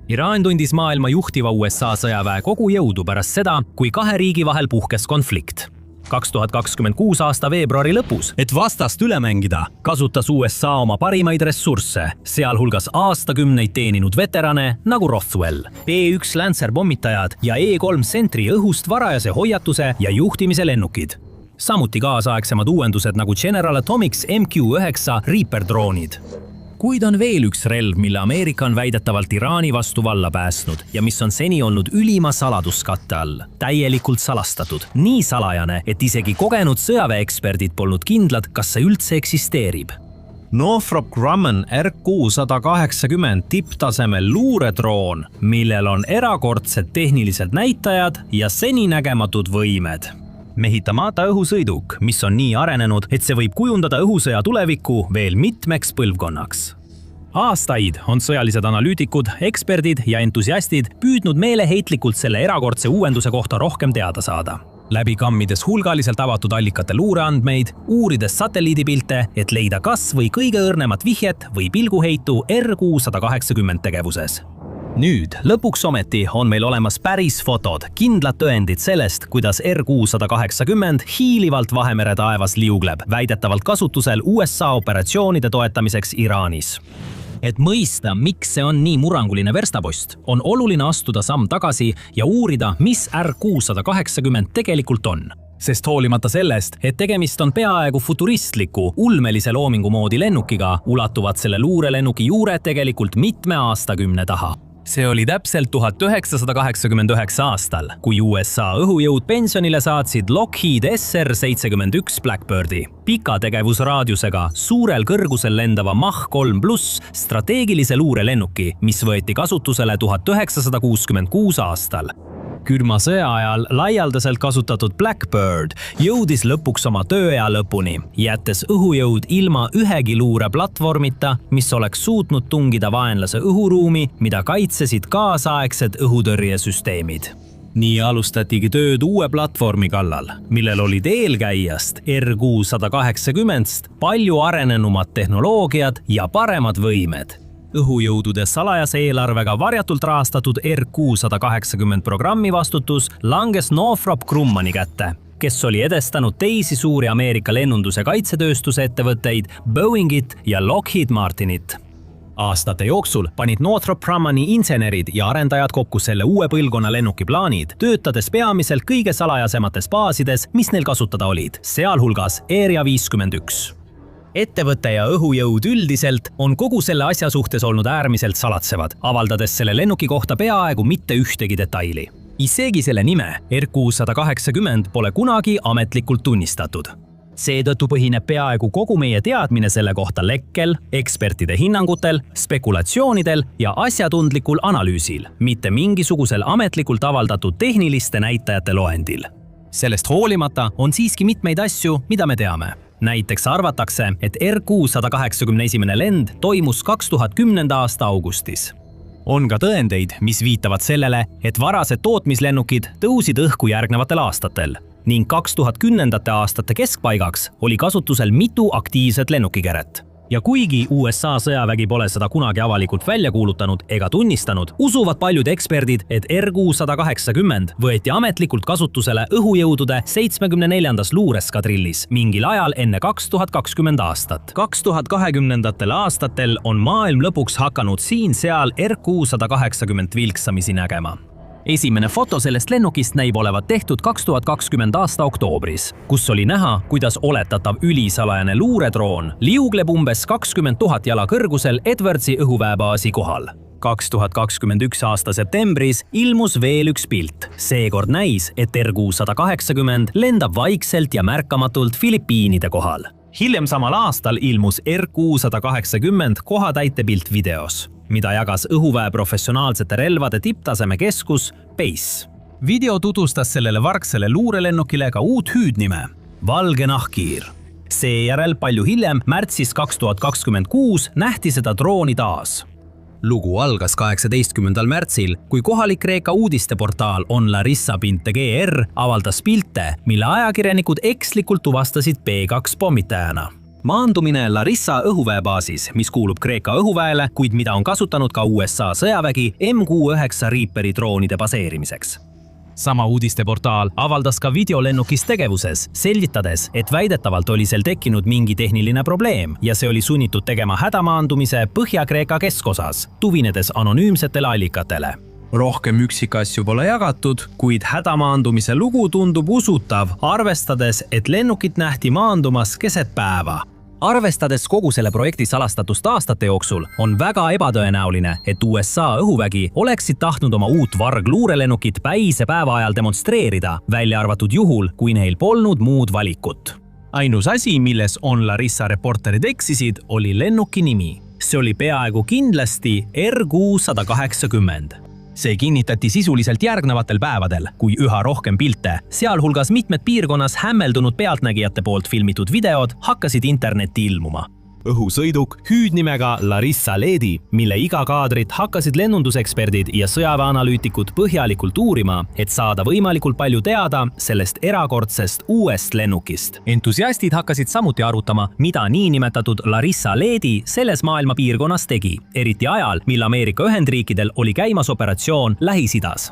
Iraan tundis maailma juhtiva USA sõjaväe kogu jõudu pärast seda, kui kahe riigi vahel puhkes konflikt. 2026 aasta veebruari lõpus, et vastast üle mängida, kasutas USA oma parimaid ressursse, sealhulgas aastakümneid teeninud veterane nagu Rothwell, B-1 Lancer pommitajad ja E-3 Sentry õhust varajase hoiatuse ja juhtimise lennukid. Samuti kaasaegsemad uuendused nagu General Atomics MQ-9 Reaper droonid. Kuid on veel üks relv, mille Ameerika on väidetavalt Iraani vastu valla päästnud ja mis on seni olnud ülima saladuskatte all, täielikult salastatud. Nii salajane, et isegi kogenud sõjaväeeksperdid polnud kindlad, kas see üldse eksisteerib. Northrop Grumman RQ-180 tipptasemel luuredroon, millel on erakordsed tehnilised näitajad ja seninägematud võimed. Mehitamata õhusõiduk, mis on nii arenenud, et see võib kujundada õhusõja tulevikku veel mitmeks põlvkonnaks. Aastaid on sõjalised analüütikud, eksperdid ja entusiastid püüdnud meeleheitlikult selle erakordse uuenduse kohta rohkem teada saada. Läbi kammides hulgaliselt avatud allikate luureandmeid, uurides satelliidipilte, et leida kas või kõige õrnemat vihjet või pilguheitu RQ-180 tegevuses. Nüüd, lõpuks ometi on meil olemas päris fotod, kindlad tõendid sellest, kuidas RQ-180 hiilivalt Vahemere taevas liugleb, väidetavalt kasutusel USA operatsioonide toetamiseks Iraanis. Et mõista, miks see on nii murranguline verstapost, on oluline astuda samm tagasi ja uurida, mis RQ-180 tegelikult on. Sest hoolimata sellest, et tegemist on peaaegu futuristliku, ulmelise loomingu moodi lennukiga, ulatuvad selle luurelennuki juured tegelikult mitme aastakümne taha. See oli täpselt 1989 aastal, kui USA õhujõud pensionile saatsid Lockheed SR-71 Blackbirdi. Pika tegevusraadiusega, suurel kõrgusel lendava Mach 3+ strateegilise luurelennuki, mis võeti kasutusele 1966 aastal. Külma sõja ajal laialdaselt kasutatud Blackbird jõudis lõpuks oma tööea lõpuni, jättes õhujõud ilma ühegi luureplatvormita, mis oleks suutnud tungida vaenlase õhuruumi, mida kaitsesid kaasaegsed õhutõrjesüsteemid. Nii alustatigi tööd uue platvormi kallal, millel olid eelkäijast RQ-180-st palju arenenumad tehnoloogiad ja paremad võimed. Õhujõudude salajase eelarvega varjatult rahastatud RQ-180 programmi vastutus langes Northrop Grummani kätte, kes oli edestanud teisi suuri Ameerika lennundus- ja kaitsetööstuse ettevõtteid, Boeingit ja Lockheed Martinit. Aastate jooksul panid Northrop Grummani insenerid ja arendajad kokku selle uue põlvkonna lennuki plaanid, töötades peamiselt kõige salajasemates baasides, mis neil kasutada olid, sealhulgas Area 51. Ettevõte ja õhujõud üldiselt on kogu selle asja suhtes olnud äärmiselt salatsevad, avaldades selle lennuki kohta peaaegu mitte ühtegi detaili. Isegi selle nime, RQ-180, pole kunagi ametlikult tunnistatud. Seetõttu põhineb peaaegu kogu meie teadmine selle kohta lekkel, ekspertide hinnangutel, spekulatsioonidel ja asjatundlikul analüüsil, mitte mingisugusel ametlikult avaldatud tehniliste näitajate loendil. Sellest hoolimata on siiski mitmeid asju, mida me teame. Näiteks arvatakse, et RQ-181 lend toimus 2010. aasta augustis. On ka tõendeid, mis viitavad sellele, et varased tootmislennukid tõusid õhku järgnevatel aastatel ning 2010. aastate keskpaigaks oli kasutusel mitu aktiivset lennukikeret. Ja kuigi USA sõjavägi pole seda kunagi avalikult välja kuulutanud ega tunnistanud, usuvad paljud eksperdid, et RQ-180 võeti ametlikult kasutusele õhujõudude 74. luureskadrillis mingil ajal enne 2020 aastat. 2020. aastatel on maailm lõpuks hakanud siin-seal RQ-180 vilksamisi nägema. Esimene foto sellest lennukist näib olevat tehtud 2020 aasta oktoobris, kus oli näha, kuidas oletatav ülisalajane luuredroon liugleb umbes 20 000 jala kõrgusel Edwardsi õhuväebaasi kohal. 2021 aasta septembris ilmus veel üks pilt. Seekord näis, et RQ-180 lendab vaikselt ja märkamatult Filipiinide kohal. Hiljem samal aastal ilmus RQ-180 kohatäitepilt videos, mida jagas õhuväe professionaalsete relvade tipptaseme keskus PACE. Video tutvustas sellele vargsele luurelennukile ka uut hüüdnime – Valge nahkhiir. Seejärel palju hiljem, märtsis 2026, nähti seda drooni taas. Lugu algas 18. märtsil, kui kohalik Kreeka uudisteportaal onlarissa.gr avaldas pilte, mille ajakirjanikud ekslikult tuvastasid B-2 pommitajana. Maandumine Larissa õhuväebaasis, mis kuulub Kreeka õhuväele, kuid mida on kasutanud ka USA sõjavägi MQ-9 Reaperi droonide baseerimiseks. Sama uudisteportaal avaldas ka videolennukis tegevuses, selvitades, et väidetavalt oli seal tekkinud mingi tehniline probleem ja see oli sunnitud tegema hädamaandumise Põhja-Kreeka keskosas, tuginedes anonüümsetele allikatele. Rohkem üksikasju pole jagatud, kuid hädamaandumise lugu tundub usutav, arvestades, et lennukit nähti maandumas keset päeva. Arvestades kogu selle projekti salastatust aastate jooksul, on väga ebatõenäoline, et USA õhuvägi oleksid tahtnud oma uut vargluurelennukit päise päeva ajal demonstreerida, välja arvatud juhul, kui neil polnud muud valikut. Ainus asi, milles on Larissa reporterid eksisid, oli lennuki nimi. See oli peaaegu kindlasti RQ-180. See kinnitati sisuliselt järgnevatel päevadel, kui üha rohkem pilte, sealhulgas mitmed piirkonnas hämmeldunud pealtnägijate poolt filmitud videod hakkasid internetti ilmuma. Õhusõiduk hüüdnimega Larissa Ledi, mille iga kaadrit hakkasid lennunduseksperdid ja sõjaväeanalüütikud põhjalikult uurima, et saada võimalikult palju teada sellest erakordsest uuest lennukist. Entusiastid hakkasid samuti arutama, mida niinimetatud Larissa Ledi selles maailma piirkonnas tegi, eriti ajal, mil Ameerika Ühendriikidel oli käimas operatsioon Lähis-Idas.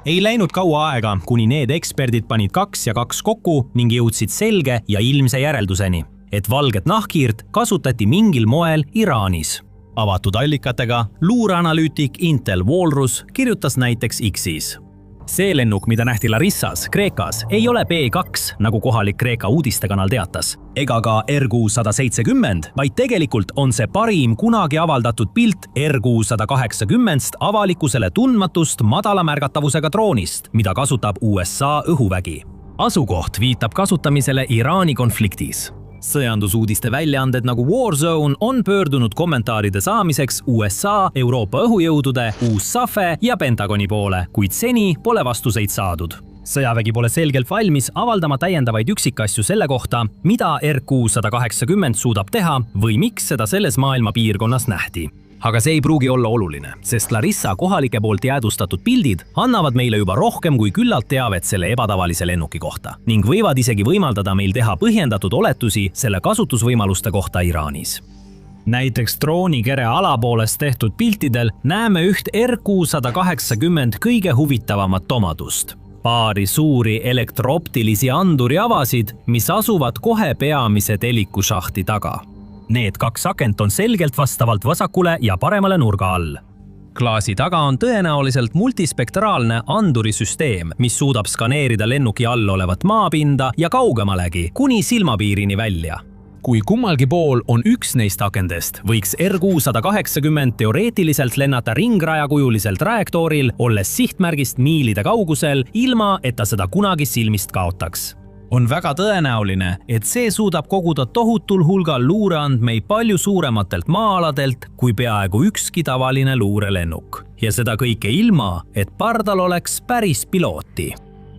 Ei läinud kaua aega, kuni need eksperdid panid 2 ja 2 kokku ning jõudsid selge ja ilmse järelduseni, et valget nahkhiirt kasutati mingil moel Iraanis. Avatud allikatega luureanalüütik Intel Walrus kirjutas näiteks X-is. See lennuk, mida nähti Larissas, Kreekas, ei ole B2, nagu kohalik Kreeka uudistekanal teatas, ega ka RQ-170, vaid tegelikult on see parim kunagi avaldatud pilt RQ-180-st avalikkusele tundmatust madala märgatavusega droonist, mida kasutab USA õhuvägi. Asukoht viitab kasutamisele Iraani konfliktis. Sõjandusuudiste väljaanded nagu Warzone on pöördunud kommentaaride saamiseks USA, Euroopa õhujõudude, USAFE ja Pentagoni poole, kuid seni pole vastuseid saadud. Sõjavägi pole selgelt valmis avaldama täiendavaid üksikasju selle kohta, mida RQ-180 suudab teha või miks seda selles maailma piirkonnas nähti. Aga see ei pruugi olla oluline, sest Larissa kohalike poolt jäädvustatud pildid annavad meile juba rohkem kui küllalt teavet selle ebatavalise lennuki kohta ning võivad isegi võimaldada meil teha põhjendatud oletusi selle kasutusvõimaluste kohta Iraanis. Näiteks droonikere alapoolest tehtud piltidel näeme üht RQ-180 kõige huvitavamat omadust. Paari suuri elektrooptilisi anduriavasid, mis asuvad kohe peamise telikušahti taga. Need 2 akent on selgelt vastavalt vasakule ja paremale nurga all. Klaasi taga on tõenäoliselt multispektraalne andurisüsteem, mis suudab skaneerida lennuki all olevat maapinda ja kaugemalegi, kuni silmapiirini välja. Kui kummalgi pool on üks neist akendest, võiks RQ-180 teoreetiliselt lennata ringrajakujulisel trajektooril, olles sihtmärgist miilide kaugusel, ilma et ta seda kunagi silmist kaotaks. On väga tõenäoline, et see suudab koguda tohutul hulgal luureandmeid palju suurematelt maa-aladelt kui peaaegu ükski tavaline luurelennuk. Ja seda kõike ilma, et pardal oleks päris pilooti.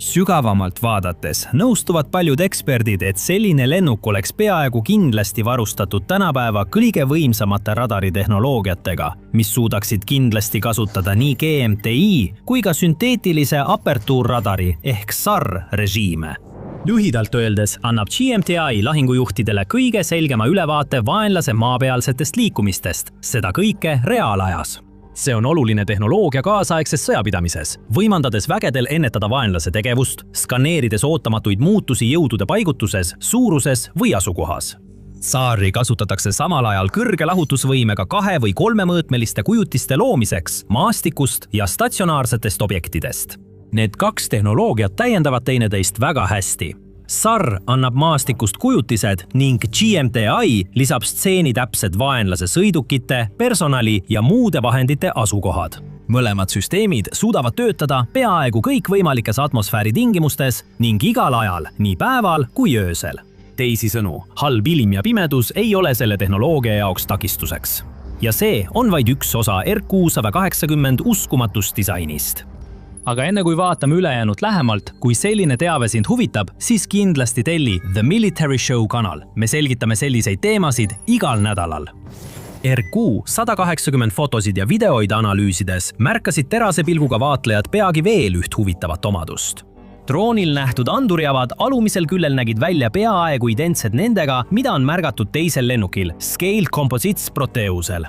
Sügavamalt vaadates nõustuvad paljud eksperdid, et selline lennuk oleks peaaegu kindlasti varustatud tänapäeva kõige võimsamate radaritehnoloogiatega, mis suudaksid kindlasti kasutada nii GMTI kui ka sünteetilise apertuurradari ehk SAR režiime. Lühidalt öeldes annab GMTI lahingujuhtidele kõige selgema ülevaate vaenlase maapealsetest liikumistest, seda kõike reaalajas. See on oluline tehnoloogia kaasaegses sõjapidamises, võimandades vägedel ennetada vaenlase tegevust, skaneerides ootamatuid muutusi jõudude paigutuses, suuruses või asukohas. SAR-i kasutatakse samal ajal kõrge lahutusvõimega 2- või 3-mõõtmeliste kujutiste loomiseks maastikust ja statsionaarsetest objektidest. Need 2 tehnoloogiat täiendavad teineteist väga hästi. SAR annab maastikust kujutised ning GMTI lisab stseeni täpsed vaenlase sõidukite, personali ja muude vahendite asukohad. Mõlemad süsteemid suudavad töötada peaaegu kõikvõimalikes atmosfääri tingimustes ning igal ajal, nii päeval kui öösel. Teisisõnu, halb ilm ja pimedus ei ole selle tehnoloogia jaoks takistuseks. Ja see on vaid üks osa RQ-180 uskumatust disainist. Aga enne kui vaatame ülejäänud lähemalt, kui selline teave sind huvitab, siis kindlasti telli The Military Show kanal. Me selgitame selliseid teemasid igal nädalal. RQ-180 fotosid ja videoid analüüsides märkasid terase pilguga vaatlejad peagi veel üht huvitavat omadust. Droonil nähtud anduriavad alumisel küljel nägid välja peaaegu identsed nendega, mida on märgatud teisel lennukil, Scale Composites Proteusel.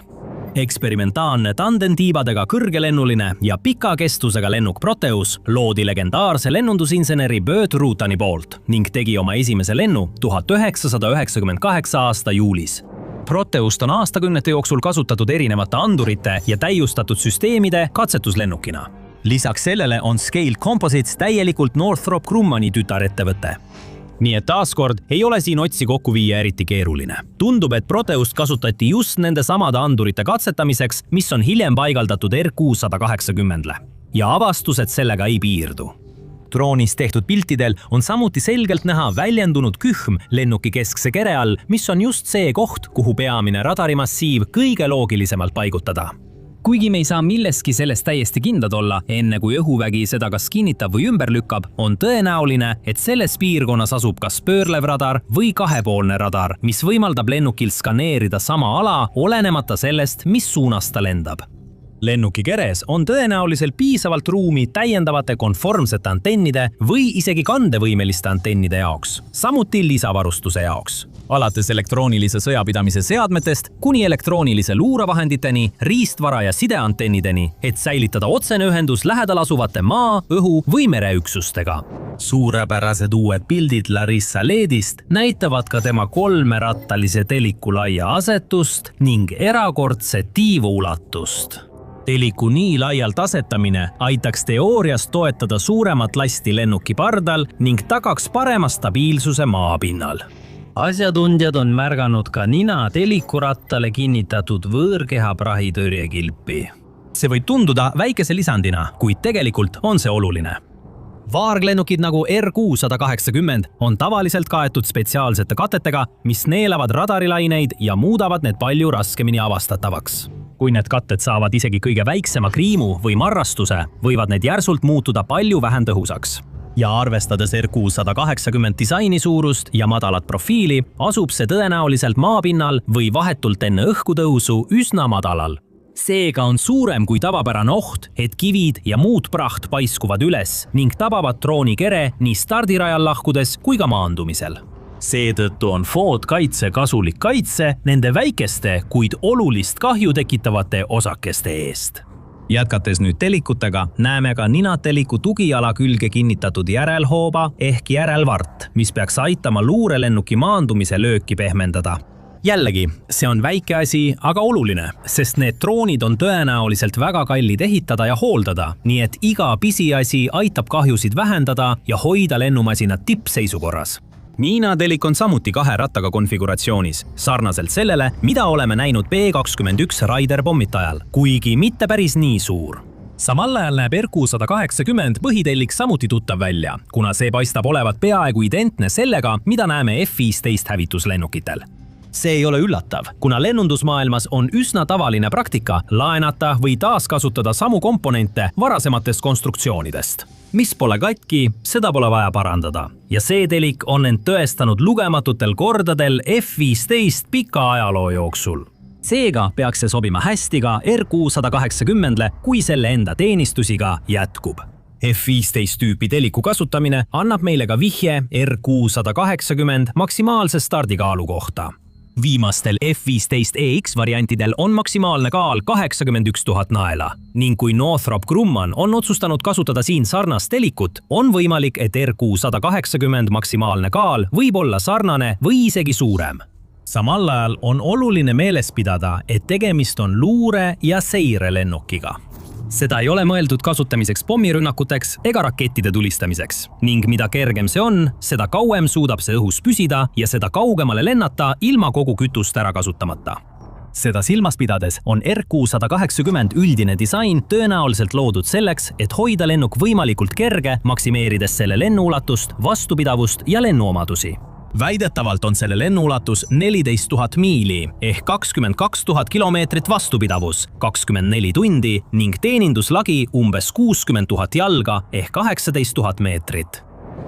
Eksperimentaalne tandemtiibadega kõrgelennuline ja pika kestusega lennuk Proteus loodi legendaarse lennundusinseneri Bert Rutani poolt ning tegi oma esimese lennu 1998 aasta juulis. Proteust on aastakümnete jooksul kasutatud erinevate andurite ja täiustatud süsteemide katsetuslennukina. Lisaks sellele on Scale Composites täielikult Northrop Grummani tütarettevõte. Nii et taaskord ei ole siin otsi kokku viia eriti keeruline. Tundub, et Proteust kasutati just nende samade andurite katsetamiseks, mis on hiljem paigaldatud RQ-180-le. Ja avastused sellega ei piirdu. Droonis tehtud piltidel on samuti selgelt näha väljendunud kühm lennuki keskse kere all, mis on just see koht, kuhu peamine radarimassiiv kõige loogilisemalt paigutada. Kuigi me ei saa milleski sellest täiesti kindlad olla, enne kui õhuvägi seda kas kinnitab või ümber lükkab, on tõenäoline, et selles piirkonnas asub kas pöörlev radar või kahepoolne radar, mis võimaldab lennukil skaneerida sama ala, olenemata sellest, mis suunas ta lendab. Lennuki keres on tõenäoliselt piisavalt ruumi täiendavate konformsete antennide või isegi kandevõimeliste antennide jaoks, samuti lisavarustuse jaoks. Alates elektroonilise sõjapidamise seadmetest kuni elektroonilise luurevahenditeni, riistvara ja sideantennideni, et säilitada otsene ühendus lähedal asuvate maa, õhu või mereüksustega. Suurepärased uued pildid Larissa Leedist näitavad ka tema kolmerattalise teliku laia asetust ning erakordse tiivu ulatust. Teliku nii laialt asetamine aitaks teoorias toetada suuremat lasti lennuki pardal ning tagaks parema stabiilsuse maapinnal. Asjatundjad on märganud ka nina telikurattale kinnitatud võõrkeha prahitõrjekilpi. See võib tunduda väikese lisandina, kuid tegelikult on see oluline. Vaarglennukid nagu RQ-180 on tavaliselt kaetud spetsiaalsete katetega, mis neelavad radarilaineid ja muudavad need palju raskemini avastatavaks. Kui need katted saavad isegi kõige väiksema kriimu või marrastuse, võivad need järsult muutuda palju vähem tõhusaks. Ja arvestades RQ-180 disaini suurust ja madalat profiili, asub see tõenäoliselt maapinnal või vahetult enne õhkutõusu üsna madalal. Seega on suurem kui tavapärane oht, et kivid ja muud praht paiskuvad üles ning tabavad drooni kere nii stardirajal lahkudes kui ka maandumisel. Seetõttu on FOD-kaitse kasulik kaitse nende väikeste, kuid olulist kahju tekitavate osakeste eest. Jätkates nüüd telikutega, näeme ka ninateliku tugijala külge kinnitatud järelhooba ehk järelvart, mis peaks aitama luurelennuki maandumise lööki pehmendada. Jällegi, see on väike asi, aga oluline, sest need droonid on tõenäoliselt väga kallid ehitada ja hooldada, nii et iga pisiasi aitab kahjusid vähendada ja hoida lennumasinad tippseisukorras. Ninatelik on samuti kahe rattaga konfiguratsioonis, sarnaselt sellele, mida oleme näinud B-21 Raider pommitajal, kuigi mitte päris nii suur. Samal ajal näeb RQ-180 põhitellik samuti tuttav välja, kuna see paistab olevat peaaegu identne sellega, mida näeme F-15 hävituslennukitel. See ei ole üllatav, kuna lennundusmaailmas on üsna tavaline praktika laenata või taaskasutada samu komponente varasematest konstruktsioonidest. Mis pole katki, seda pole vaja parandada. Ja see telik on end tõestanud lugematutel kordadel F-15 pika ajaloo jooksul. Seega peaks see sobima hästi ka RQ-180-le, kui selle enda teenistusiga jätkub. F-15 tüüpi teliku kasutamine annab meile ka vihje RQ-180 maksimaalse stardikaalu kohta. Viimastel F-15 EX variantidel on maksimaalne kaal 81 000 naela ning kui Northrop Grumman on otsustanud kasutada siin sarnast telikut, on võimalik, et RQ-180 maksimaalne kaal võib olla sarnane või isegi suurem. Samal ajal on oluline meeles pidada, et tegemist on luure- ja seirelennukiga. Seda ei ole mõeldud kasutamiseks pommirünnakuteks ega rakettide tulistamiseks ning mida kergem see on, seda kauem suudab see õhus püsida ja seda kaugemale lennata ilma kogu kütust ära kasutamata. Seda silmas pidades on RQ-180 üldine disain tõenäoliselt loodud selleks, et hoida lennuk võimalikult kerge, maksimeerides selle lennuulatust, vastupidavust ja lennuomadusi. Väidetavalt on selle lennuulatus 14 000 miili ehk 22 000 kilomeetrit vastupidavus, 24 tundi ning teeninduslagi umbes 60 000 jalga ehk 18 000 meetrit.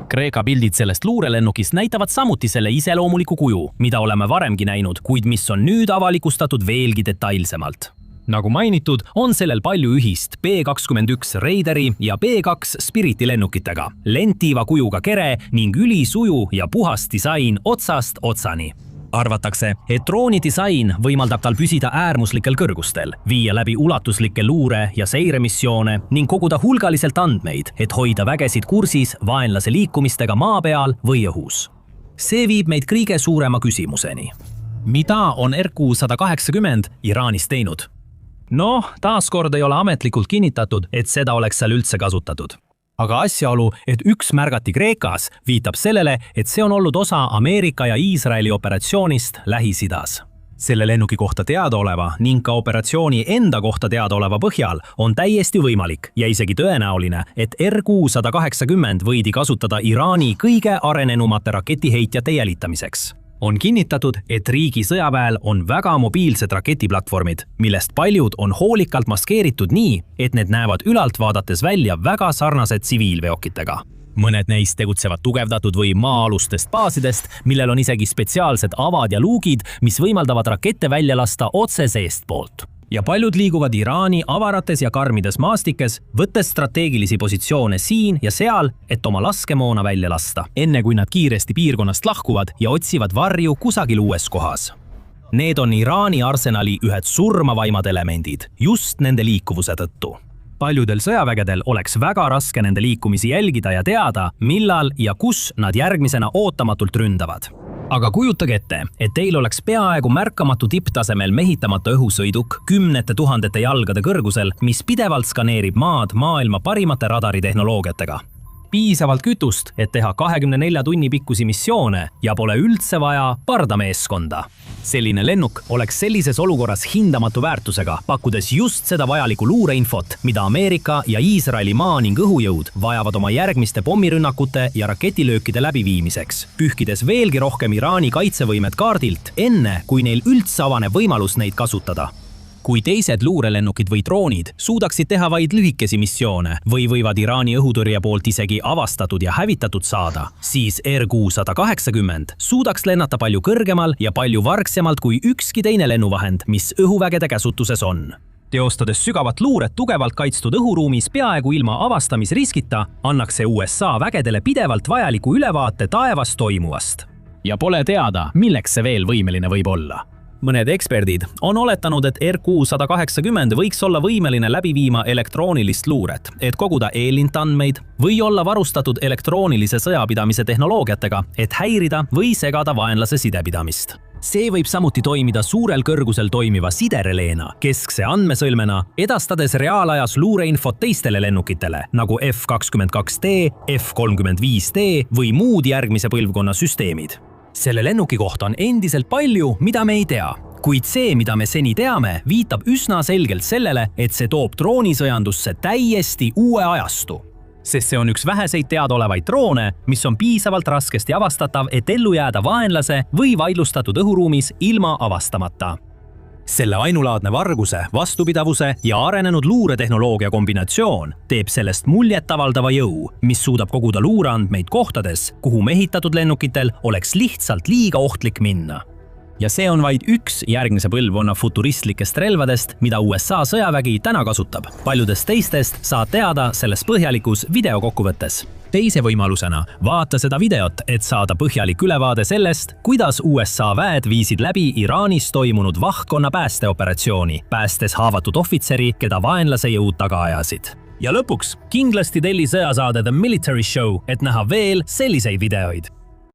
Kreeka pildid sellest luurelennukist näitavad samuti selle iseloomuliku kuju, mida oleme varemgi näinud, kuid mis on nüüd avalikustatud veelgi detailsemalt. Nagu mainitud, on sellel palju ühist B-21 Raideri ja B-2 Spiriti lennukitega, lendtiiva kujuga kere ning ülisuju ja puhas disain otsast otsani. Arvatakse, et drooni disain võimaldab tal püsida äärmuslikel kõrgustel, viia läbi ulatuslikke luure- ja seiremissioone ning koguda hulgaliselt andmeid, et hoida vägesid kursis vaenlase liikumistega maa peal või õhus. See viib meid kõige suurema küsimuseni. Mida on RQ-180 Iraanis teinud? Taaskord ei ole ametlikult kinnitatud, et seda oleks seal üldse kasutatud. Aga asjaolu, et üks märgati Kreekas, viitab sellele, et see on olnud osa Ameerika ja Iisraeli operatsioonist Lähis-Idas. Selle lennuki kohta teadaoleva ning ka operatsiooni enda kohta teadaoleva põhjal on täiesti võimalik ja isegi tõenäoline, et RQ-180 võidi kasutada Iraani kõige arenenumate raketiheitjate jälitamiseks. On kinnitatud, et riigi sõjaväel on väga mobiilsed raketiplatvormid, millest paljud on hoolikalt maskeeritud nii, et need näevad ülalt vaadates välja väga sarnased tsiviilveokitega. Mõned neist tegutsevad tugevdatud või maa-alustest baasidest, millel on isegi spetsiaalsed avad ja luugid, mis võimaldavad rakette välja lasta otse seestpoolt. Ja paljud liiguvad Iraani avarates ja karmides maastikes, võttes strateegilisi positsioone siin ja seal, et oma laskemoona välja lasta, enne kui nad kiiresti piirkonnast lahkuvad ja otsivad varju kusagil uues kohas. Need on Iraani arsenali ühed surmavaimad elemendid, just nende liikuvuse tõttu. Paljudel sõjavägedel oleks väga raske nende liikumisi jälgida ja teada, millal ja kus nad järgmisena ootamatult ründavad. Aga kujutage ette, et teil oleks peaaegu märkamatu tipptasemel mehitamata õhusõiduk 10 000 jalgade kõrgusel, mis pidevalt skaneerib maad maailma parimate radaritehnoloogiatega. Piisavalt kütust, et teha 24 tunni pikkusi missioone ja pole üldse vaja pardameeskonda. Selline lennuk oleks sellises olukorras hindamatu väärtusega, pakkudes just seda vajalikku luureinfot, mida Ameerika ja Iisraeli maa- ning õhujõud vajavad oma järgmiste pommirünnakute ja raketilöökide läbiviimiseks, pühkides veelgi rohkem Iraani kaitsevõimet kaardilt, enne kui neil üldse avaneb võimalus neid kasutada. Kui teised luurelennukid või droonid suudaksid teha vaid lühikesi missioone või võivad Iraani õhutõrje poolt isegi avastatud ja hävitatud saada, siis RQ-180 suudaks lennata palju kõrgemal ja palju vargsemalt kui ükski teine lennuvahend, mis õhuvägede käsutuses on. Teostades sügavat luuret tugevalt kaitstud õhuruumis peaaegu ilma avastamisriskita, annaks see USA vägedele pidevalt vajaliku ülevaate taevas toimuvast. Ja pole teada, milleks see veel võimeline võib olla. Mõned eksperdid on oletanud, et RQ-180 võiks olla võimeline läbi viima elektroonilist luuret, et koguda eelintandmeid või olla varustatud elektroonilise sõjapidamise tehnoloogiatega, et häirida või segada vaenlase sidepidamist. See võib samuti toimida suurel kõrgusel toimiva sidereleena, keskse andmesõlmena, edastades reaalajas luureinfot teistele lennukitele, nagu F-22D, F-35D või muud järgmise põlvkonna süsteemid. Selle lennuki kohta on endiselt palju, mida me ei tea, kuid see, mida me seni teame, viitab üsna selgelt sellele, et see toob droonisõjandusse täiesti uue ajastu. Sest see on üks väheseid teadaolevaid droone, mis on piisavalt raskesti avastatav, et ellu jääda vaenlase või vaidlustatud õhuruumis ilma avastamata. Selle ainulaadne varguse, vastupidavuse ja arenenud luuretehnoloogia kombinatsioon teeb sellest muljetavaldava jõu, mis suudab koguda luureandmeid kohtades, kuhu mehitatud lennukitel oleks lihtsalt liiga ohtlik minna. Ja see on vaid üks järgmise põlvkonna futuristlikest relvadest, mida USA sõjavägi täna kasutab. Paljudest teistest saad teada selles põhjalikus videokokkuvõttes. Teise võimalusena vaata seda videot, et saada põhjalik ülevaade sellest, kuidas USA väed viisid läbi Iraanis toimunud vahkonna päästeoperatsiooni, päästes haavatud ohvitseri, keda vaenlase jõud taga ajasid. Ja lõpuks kindlasti telli sõjasaade The Military Show, et näha veel selliseid videoid.